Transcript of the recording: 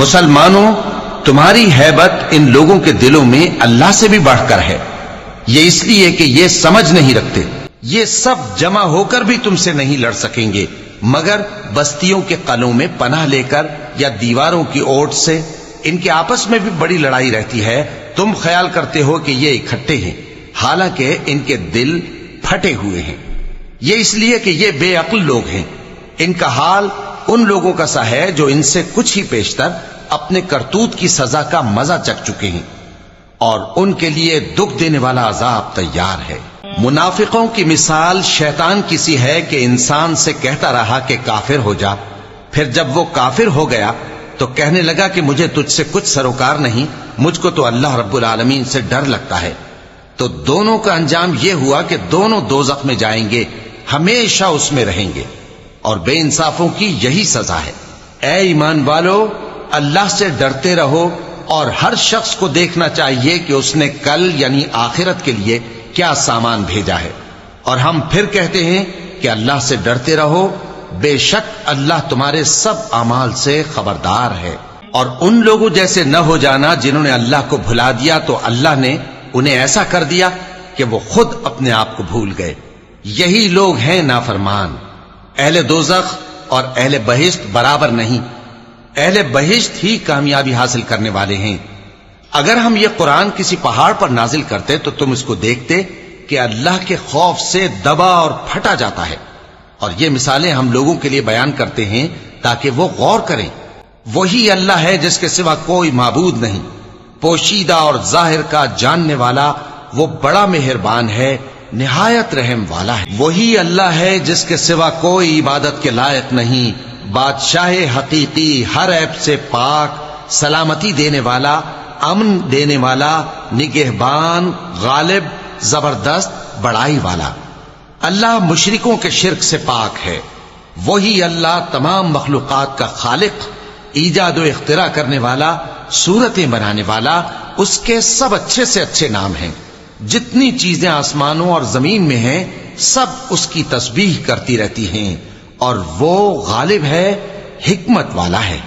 مسلمانوں، تمہاری ہیبت ان لوگوں کے دلوں میں اللہ سے بھی بڑھ کر ہے، یہ اس لیے کہ یہ سمجھ نہیں رکھتے۔ یہ سب جمع ہو کر بھی تم سے نہیں لڑ سکیں گے مگر بستیوں کے قلعوں میں پناہ لے کر یا دیواروں کی اوٹ سے۔ ان کے آپس میں بھی بڑی لڑائی رہتی ہے، تم خیال کرتے ہو کہ یہ اکٹھے ہیں، حالانکہ ان کے دل پھٹے ہوئے ہیں۔ یہ اس لیے کہ یہ بے عقل لوگ ہیں۔ ان کا حال ان لوگوں کا سا ہے جو ان سے کچھ ہی پیشتر اپنے کرتوت کی سزا کا مزہ چکھ چکے ہیں، اور ان کے لیے دکھ دینے والا عذاب تیار ہے۔ منافقوں کی مثال شیطان کی سی ہے کہ انسان سے کہتا رہا کہ کافر ہو جا، پھر جب وہ کافر ہو گیا تو کہنے لگا کہ مجھے تجھ سے کچھ سروکار نہیں، مجھ کو تو اللہ رب العالمین سے ڈر لگتا ہے۔ تو دونوں کا انجام یہ ہوا کہ دونوں دوزخ میں جائیں گے، ہمیشہ اس میں رہیں گے، اور بے انصافوں کی یہی سزا ہے۔ اے ایمان والو، اللہ سے ڈرتے رہو، اور ہر شخص کو دیکھنا چاہیے کہ اس نے کل یعنی آخرت کے لیے کیا سامان بھیجا ہے، اور ہم پھر کہتے ہیں کہ اللہ سے ڈرتے رہو، بے شک اللہ تمہارے سب اعمال سے خبردار ہے۔ اور ان لوگوں جیسے نہ ہو جانا جنہوں نے اللہ کو بھلا دیا تو اللہ نے انہیں ایسا کر دیا کہ وہ خود اپنے آپ کو بھول گئے۔ یہی لوگ ہیں نافرمان۔ اہل دوزخ اور اہل بہشت برابر نہیں، اہل بہشت ہی کامیابی حاصل کرنے والے ہیں۔ اگر ہم یہ قرآن کسی پہاڑ پر نازل کرتے تو تم اس کو دیکھتے کہ اللہ کے خوف سے دبا اور پھٹا جاتا ہے، اور یہ مثالیں ہم لوگوں کے لیے بیان کرتے ہیں تاکہ وہ غور کریں۔ وہی اللہ ہے جس کے سوا کوئی معبود نہیں، پوشیدہ اور ظاہر کا جاننے والا، وہ بڑا مہربان ہے، نہایت رحم والا ہے۔ وہی اللہ ہے جس کے سوا کوئی عبادت کے لائق نہیں، بادشاہ حقیقی، ہر عیب سے پاک، سلامتی دینے والا، امن دینے والا، نگہبان، غالب، زبردست، بڑائی والا۔ اللہ مشرکوں کے شرک سے پاک ہے۔ وہی اللہ تمام مخلوقات کا خالق، ایجاد و اختراع کرنے والا، صورتیں بنانے والا، اس کے سب اچھے سے اچھے نام ہیں۔ جتنی چیزیں آسمانوں اور زمین میں ہیں سب اس کی تسبیح کرتی رہتی ہیں، اور وہ غالب ہے، حکمت والا ہے۔